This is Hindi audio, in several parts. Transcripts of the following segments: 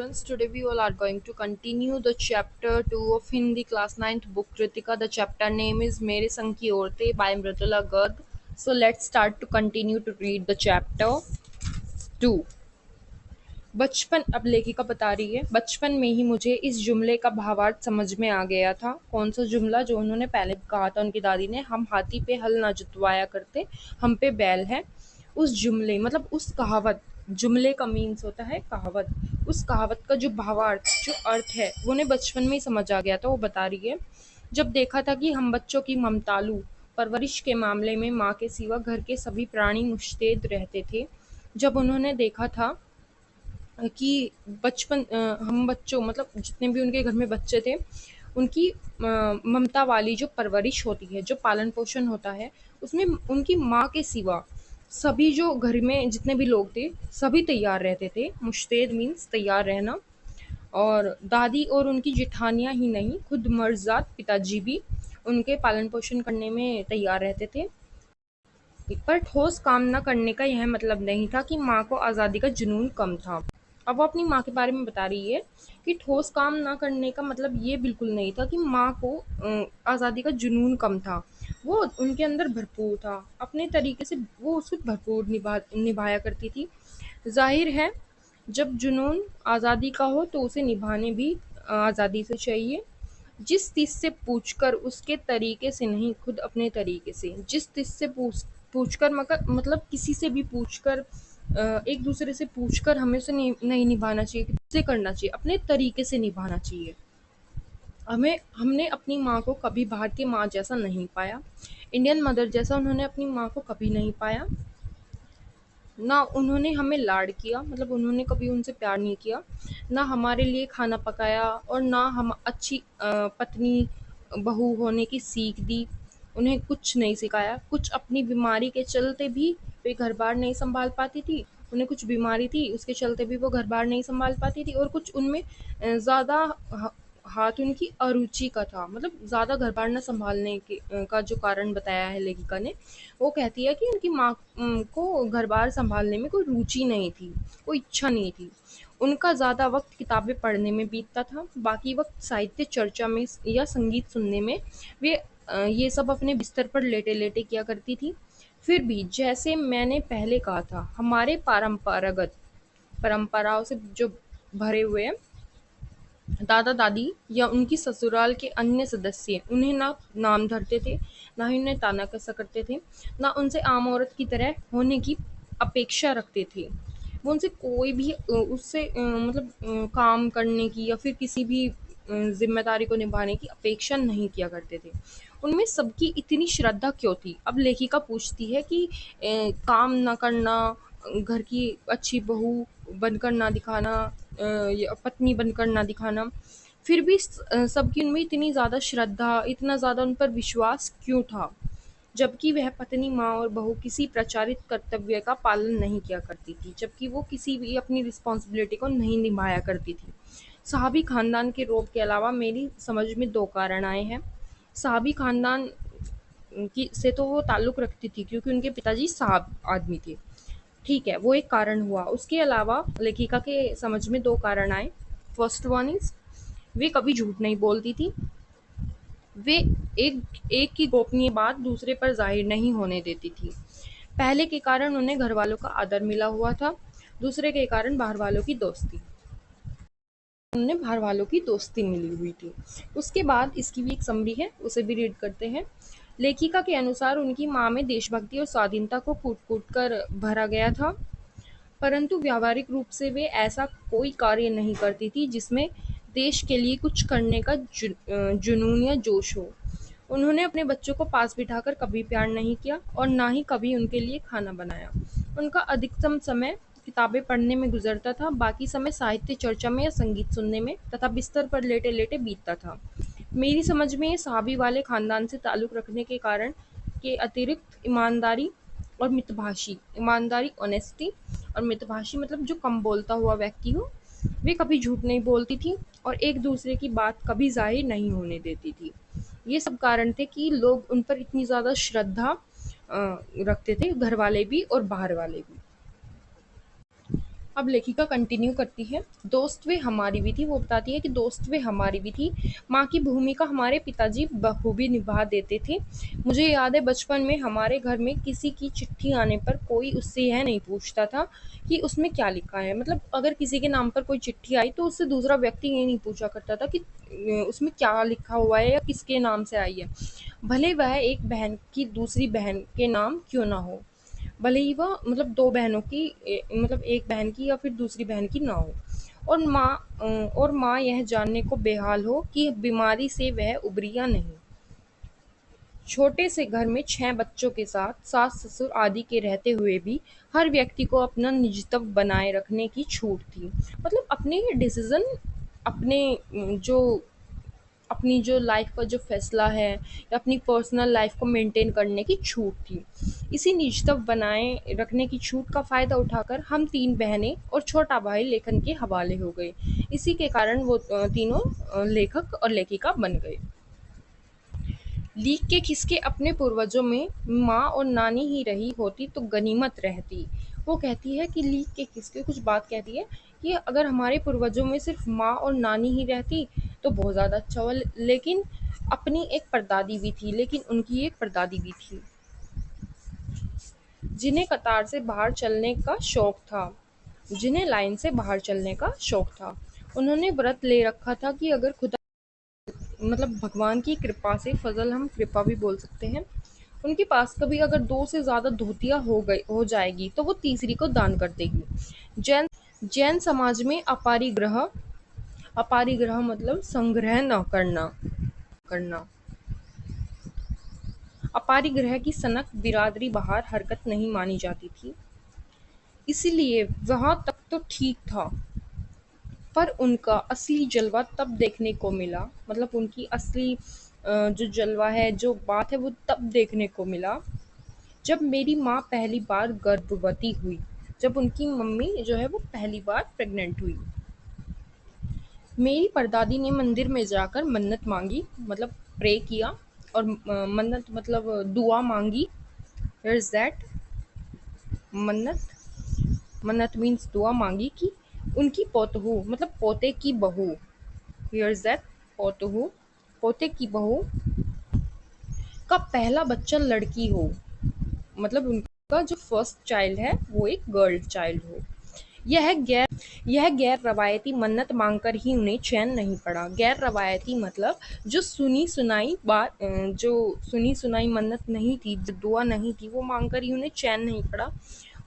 students, today we all are going to continue the chapter 2 of Hindi class 9th book Kritika. The chapter name is Mere Sang Ki Aurtein by Mridula Garg. So let's start to continue to read the chapter 2. बचपन, अब लेखिका बता रही है, बचपन में ही मुझे इस जुमले का भावार्थ समझ में आ गया था। कौन सा जुमला? जो उन्होंने पहले कहा था उनकी दादी ने, हम हाथी पे हल ना जुतवाया करते, हम पे बैल है। उस जुमले मतलब उस कहावत, जुमले का मीन्स होता है कहावत, उस कहावत का जो भावार्थ, जो अर्थ है, वो उन्हें बचपन में ही समझ आ गया था। वो बता रही है, जब देखा था कि हम बच्चों की ममतालू परवरिश के मामले में माँ के सिवा घर के सभी प्राणी मुश्तैद रहते थे। जब उन्होंने देखा था कि हम बच्चों मतलब जितने भी उनके घर में बच्चे थे, उनकी ममता वाली जो परवरिश होती है, जो पालन पोषण होता है, उसमें उनकी माँ के सिवा सभी जो घर में जितने भी लोग थे, सभी तैयार रहते थे। मुश्तैद मीन्स तैयार रहना। और दादी और उनकी जेठानियाँ ही नहीं, खुद मर्ज़ाद पिताजी भी उनके पालन पोषण करने में तैयार रहते थे। पर ठोस काम न करने का यह मतलब नहीं था कि माँ को आज़ादी का जुनून कम था। अब वो अपनी माँ के बारे में बता रही है कि ठोस काम ना करने का मतलब ये बिल्कुल नहीं था कि माँ को आज़ादी का जुनून कम था। वो उनके अंदर भरपूर था, अपने तरीके से वो उसको भरपूर निभाया करती थी। जाहिर है, जब जुनून आज़ादी का हो तो उसे निभाने भी आज़ादी से चाहिए। जिस चीज़ से पूछकर उसके तरीके से नहीं, खुद अपने तरीके से। जिस चीज़ से पूछकर मतलब किसी से भी पूछकर, एक दूसरे से पूछकर हमें उसे नहीं निभाना चाहिए, किससे करना चाहिए, अपने तरीके से निभाना चाहिए। हमने अपनी माँ को कभी भारतीय माँ जैसा नहीं पाया, इंडियन मदर जैसा उन्होंने अपनी माँ को कभी नहीं पाया। ना उन्होंने हमें लाड किया, मतलब उन्होंने कभी उनसे प्यार नहीं किया, ना हमारे लिए खाना पकाया, और ना हम अच्छी पत्नी बहू होने की सीख दी। उन्हें कुछ नहीं सिखाया। कुछ अपनी बीमारी के चलते भी वे घर बार नहीं संभाल पाती थी। उन्हें कुछ बीमारी थी, उसके चलते भी वो घर बार नहीं संभाल पाती थी। और कुछ उनमें ज़्यादा हाथ उनकी अरुचि का था, मतलब ज़्यादा घर बार न संभालने का जो कारण बताया है लेखिका ने। वो कहती है कि उनकी माँ को घर बार संभालने में कोई रुचि नहीं थी, कोई इच्छा नहीं थी। उनका ज़्यादा वक्त किताबें पढ़ने में बीतता था, बाकी वक्त साहित्य चर्चा में या संगीत सुनने में। वे ये सब अपने बिस्तर पर लेटे लेटे किया करती थी। फिर भी जैसे मैंने पहले कहा था, हमारे परंपरागत परंपराओं से जो भरे हुए दादा दादी या उनकी ससुराल के अन्य सदस्य उन्हें ना नाम धरते थे, ना ही उन्हें ताना कसा करते थे, ना उनसे आम औरत की तरह होने की अपेक्षा रखते थे। वो उनसे कोई भी उससे मतलब काम करने की या फिर किसी भी जिम्मेदारी को निभाने की अपेक्षा नहीं किया करते थे। उनमें सबकी इतनी श्रद्धा क्यों थी? अब लेखिका पूछती है कि काम ना करना, घर की अच्छी बहू बनकर ना दिखाना, या पत्नी बनकर ना दिखाना, फिर भी सबकी उनमें इतनी ज़्यादा श्रद्धा, इतना ज़्यादा उन पर विश्वास क्यों था? जबकि वह पत्नी, माँ और बहू किसी प्रचारित कर्तव्य का पालन नहीं किया करती थी, जबकि वो किसी भी अपनी रिस्पॉन्सिबिलिटी को नहीं निभाया करती थी। साहबी खानदान के रोब के अलावा मेरी समझ में 2 कारण आए हैं। साहबी खानदान की से तो वो ताल्लुक़ रखती थी क्योंकि उनके पिताजी साहब आदमी थे। ठीक है, वो एक कारण हुआ। उसके अलावा लेखिका के समझ में 2 कारण आए। फर्स्ट वन इज़, वे कभी झूठ नहीं बोलती थी। वे एक एक की गोपनीय बात दूसरे पर ज़ाहिर नहीं होने देती थी। पहले के कारण उन्हें घरवालों का आदर मिला हुआ था, दूसरे के कारण बाहर वालों की दोस्ती। उन्हें बाहर वालों की दोस्ती मिली हुई थी। उसके बाद इसकी भी एक समरी है, उसे भी रीड करते हैं। लेखिका के अनुसार उनकी माँ में देशभक्ति और स्वाधीनता को कूट-कूट कर भरा गया था, परंतु व्यावहारिक रूप से वे ऐसा कोई कार्य नहीं करती थी जिसमें देश के लिए कुछ करने का जुनून या जोश हो। उन्होंने अपने बच्चों को पास बिठाकर कभी प्यार नहीं किया और ना ही कभी उनके लिए खाना बनाया। उनका अधिकतम समय किताबें पढ़ने में गुजरता था, बाकी समय साहित्य चर्चा में या संगीत सुनने में तथा बिस्तर पर लेटे-लेटे बीतता था। मेरी समझ में ये साहबी वाले खानदान से ताल्लुक़ रखने के कारण के अतिरिक्त ईमानदारी, ऑनेस्टी, और मितभाषी मतलब जो कम बोलता हुआ व्यक्ति हो, वे कभी झूठ नहीं बोलती थी और एक दूसरे की बात कभी ज़ाहिर नहीं होने देती थी। ये सब कारण थे कि लोग उन पर इतनी ज़्यादा श्रद्धा रखते थे, घर वाले भी और बाहर वाले भी। अब लेखिका कंटिन्यू करती है। दोस्त वे हमारी भी थी, वो बताती है कि दोस्त वे हमारी भी थी। माँ की भूमिका हमारे पिताजी बखूबी निभा देते थे। मुझे याद है बचपन में हमारे घर में किसी की चिट्ठी आने पर कोई उससे यह नहीं पूछता था कि उसमें क्या लिखा है। मतलब अगर किसी के नाम पर कोई चिट्ठी आई तो उससे दूसरा व्यक्ति ये नहीं पूछा करता था कि उसमें क्या लिखा हुआ है या किसके नाम से आई है, भले वह एक बहन की दूसरी बहन के नाम क्यों ना हो, भले ही वह मतलब 2 बहनों की मतलब एक बहन की या फिर दूसरी बहन की ना हो। और माँ यह जानने को बेहाल हो कि बीमारी से वह उबरी या नहीं। छोटे से घर में 6 बच्चों के साथ सास-ससुर आदि के रहते हुए भी हर व्यक्ति को अपना निजत्व बनाए रखने की छूट थी। मतलब अपने डिसीज़न अपने जो अपनी जो लाइफ का जो फैसला है या अपनी पर्सनल लाइफ को मेंटेन करने की छूट थी। इसी निजत्व बनाए रखने की छूट का फ़ायदा उठाकर हम 3 बहनें और छोटा भाई लेखन के हवाले हो गए। इसी के कारण वो तीनों लेखक और लेखिका बन गए। लीक के खिसके अपने पूर्वजों में माँ और नानी ही रही होती तो गनीमत रहती। वो कहती है कि लीक के खिसके कुछ बात कहती है कि अगर हमारे पूर्वजों में सिर्फ माँ और नानी ही रहती तो बहुत ज़्यादा अच्छा हुआ। लेकिन अपनी एक परदादी भी थी, लेकिन उनकी एक परदादी भी थी जिन्हें कतार से बाहर चलने का शौक था, जिन्हें लाइन से बाहर चलने का शौक था। उन्होंने व्रत ले रखा था कि अगर खुदा मतलब भगवान की कृपा से, फजल हम कृपा भी बोल सकते हैं, उनके पास कभी अगर 2 से ज़्यादा धोतियाँ हो जाएगी तो वो तीसरी को दान कर देगी। जैन जैन समाज में अपारिग्रह मतलब संग्रह न करना करना अपारिग्रह की सनक बिरादरी बाहर हरकत नहीं मानी जाती थी। इसीलिए वहाँ तक तो ठीक था, पर उनका असली जलवा तब देखने को मिला। मतलब उनकी असली जो जलवा है, जो बात है, वो तब देखने को मिला जब मेरी माँ पहली बार गर्भवती हुई, जब उनकी मम्मी जो है वो पहली बार प्रेग्नेंट हुई। मेरी परदादी ने मंदिर में जाकर मन्नत मांगी, मतलब प्रे किया, और मन्नत मतलब दुआ मांगी। हियर इज दैट मन्नत। मन्नत मीन्स दुआ मांगी कि उनकी पोतहू मतलब पोते की बहू, हियर इज दैट पोतहू, पोते की बहू का पहला बच्चा लड़की हो। मतलब उनका जो फर्स्ट चाइल्ड है वो एक गर्ल चाइल्ड हो। यह गैर यह गैर रवायती मन्नत मांगकर ही उन्हें चैन नहीं पड़ा। गैर रवायती मतलब जो सुनी सुनाई बात, जो सुनी सुनाई मन्नत नहीं थी, जो दुआ नहीं थी, वो मांगकर ही उन्हें चैन नहीं पड़ा।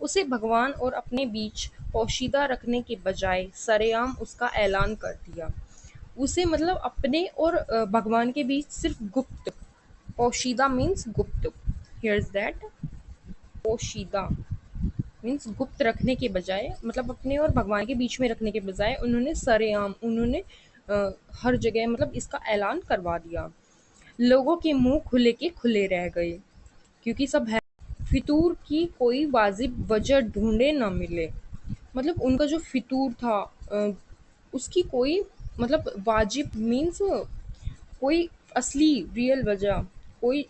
उसे भगवान और अपने बीच पोशीदा रखने के बजाय सरेआम उसका ऐलान कर दिया। उसे मतलब अपने और भगवान के बीच सिर्फ गुप्त, पोशीदा मीन्स गुप्त, हियर इज दैट पोशीदा मीन्स गुप्त रखने के बजाय, मतलब अपने और भगवान के बीच में रखने के बजाय उन्होंने सरेआम, उन्होंने हर जगह मतलब इसका ऐलान करवा दिया। लोगों के मुंह खुले के खुले रह गए क्योंकि सब है, फितूर की कोई वाजिब वजह ढूंढे न मिले। मतलब उनका जो फितूर था, उसकी कोई मतलब वाजिब मीन्स कोई असली रियल वजह, कोई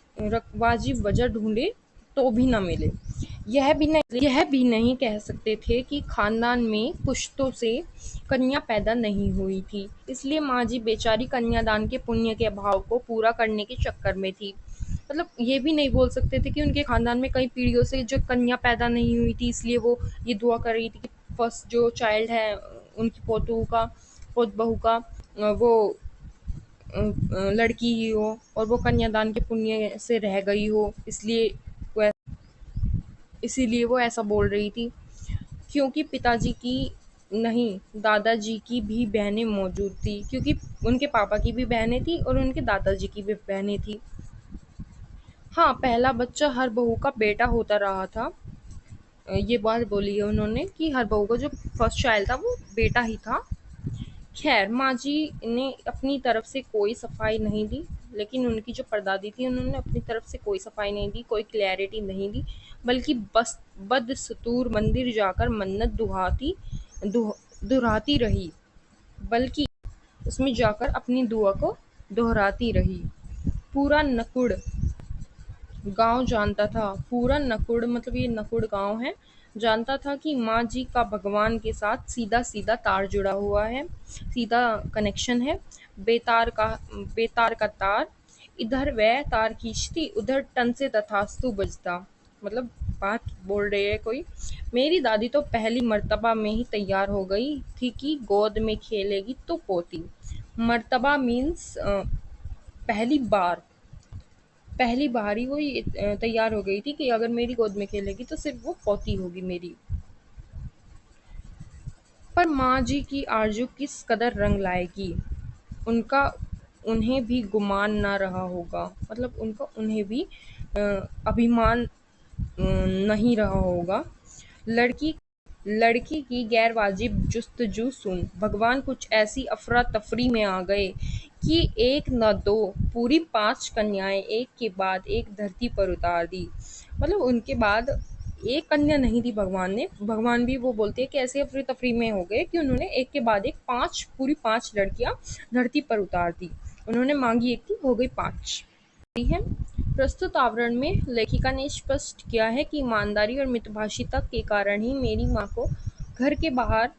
वाजिब वजह ढूंढे तो भी ना मिले। यह भी नहीं कह सकते थे कि खानदान में पुश्तों से कन्या पैदा नहीं हुई थी, इसलिए माँ जी बेचारी कन्यादान के पुण्य के अभाव को पूरा करने के चक्कर में थी। मतलब ये भी नहीं बोल सकते थे कि उनके खानदान में कई पीढ़ियों से जो कन्या पैदा नहीं हुई थी, इसलिए वो ये दुआ कर रही थी कि फर्स्ट जो चाइल्ड है उनकी पोत बहू का वो लड़की ही हो और वो कन्यादान के पुण्य से रह गई हो, वो इसीलिए वो ऐसा बोल रही थी। क्योंकि पिताजी की नहीं, दादाजी की भी बहनें मौजूद थी, क्योंकि उनके पापा की भी बहनें थी और उनके दादाजी की भी बहनें थी। हाँ, पहला बच्चा हर बहू का बेटा होता रहा था। ये बात बोली है उन्होंने कि हर बहू का जो फर्स्ट चाइल्ड था वो बेटा ही था। खैर, माँ जी ने अपनी तरफ से कोई सफाई नहीं दी, लेकिन उनकी जो परदादी थी उन्होंने अपनी तरफ से कोई सफाई नहीं दी, कोई क्लैरिटी नहीं दी, बल्कि बस बदस्तूर मंदिर जाकर मन्नत दुहराती रही, बल्कि उसमें जाकर अपनी दुआ को दोहराती रही। पूरा नकुड़ गांव जानता था, पूरा नकुड़ मतलब ये नकुड़ गांव है, जानता था कि माँ जी का भगवान के साथ सीधा सीधा तार जुड़ा हुआ है, सीधा कनेक्शन है। बेतार का बेतार का तार, इधर वह तार खींचती, उधर टन से तथास्तु बजता। मतलब बात बोल रही है कोई। मेरी दादी तो पहली मर्तबा में ही तैयार हो गई थी कि गोद में खेलेगी तो पोती। मर्तबा मीन्स पहली बार ही वो तैयार हो गई थी कि अगर मेरी गोद में खेलेगी तो सिर्फ वो पोती होगी मेरी। पर माँ जी की आरज़ू किस कदर रंग लाएगी, उनका उन्हें भी गुमान ना रहा होगा। मतलब उनका उन्हें भी अ, अभिमान नहीं रहा होगा। लड़की लड़की की गैर वाजिब जुस्तजू सुन, भगवान कुछ ऐसी अफरा तफरी में आ गए कि एक न दो, पूरी 5 कन्याएं एक के बाद एक धरती पर उतार दी। मतलब उनके बाद एक कन्या नहीं दी भगवान ने, भगवान भी वो बोलते हैं कि ऐसे अफरी तफरी में हो गए कि उन्होंने एक के बाद एक 5 पूरी 5 लड़कियां धरती पर उतार दी। उन्होंने मांगी एक थी, हो गई 5 है। प्रस्तुत आवरण में लेखिका ने स्पष्ट किया है कि ईमानदारी और मितभाषिता के कारण ही मेरी माँ को घर के बाहर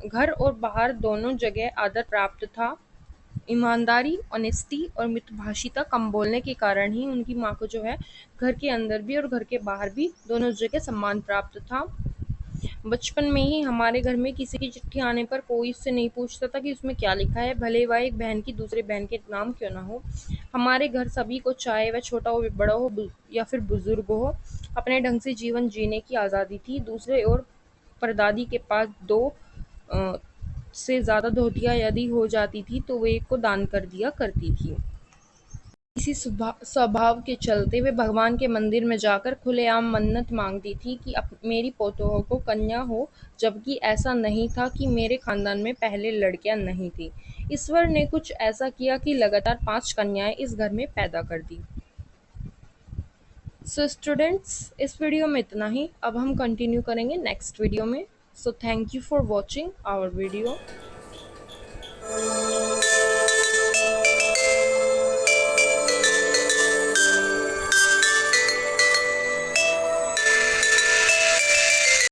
घर और बाहर दोनों जगह आदर प्राप्त था। ईमानदारी, ऑनेस्टी और मितभाषिता कम बोलने के कारण ही उनकी माँ को जो है घर के अंदर भी और घर के बाहर भी दोनों जगह सम्मान प्राप्त था। बचपन में ही हमारे घर में किसी की चिट्ठी आने पर कोई उससे नहीं पूछता था कि उसमें क्या लिखा है, भले वह एक बहन की दूसरे बहन के नाम क्यों ना हो। हमारे घर सभी को, चाहे वह छोटा हो, बड़ा हो या फिर बुजुर्ग हो, अपने ढंग से जीवन जीने की आज़ादी थी। दूसरे ओर परदादी के पास दो अ, से ज़्यादा धोतियाँ यदि हो जाती थी तो वे एक को दान कर दिया करती थी। इसी स्वभाव के चलते वे भगवान के मंदिर में जाकर खुलेआम मन्नत मांगती थी कि मेरी पोतों को कन्या हो, जबकि ऐसा नहीं था कि मेरे खानदान में पहले लड़कियां नहीं थी। ईश्वर ने कुछ ऐसा किया कि लगातार 5 कन्याएं इस घर में पैदा कर दी। सो स्टूडेंट्स, इस वीडियो में इतना ही। अब हम कंटिन्यू करेंगे नेक्स्ट वीडियो में। So thank you for watching our video.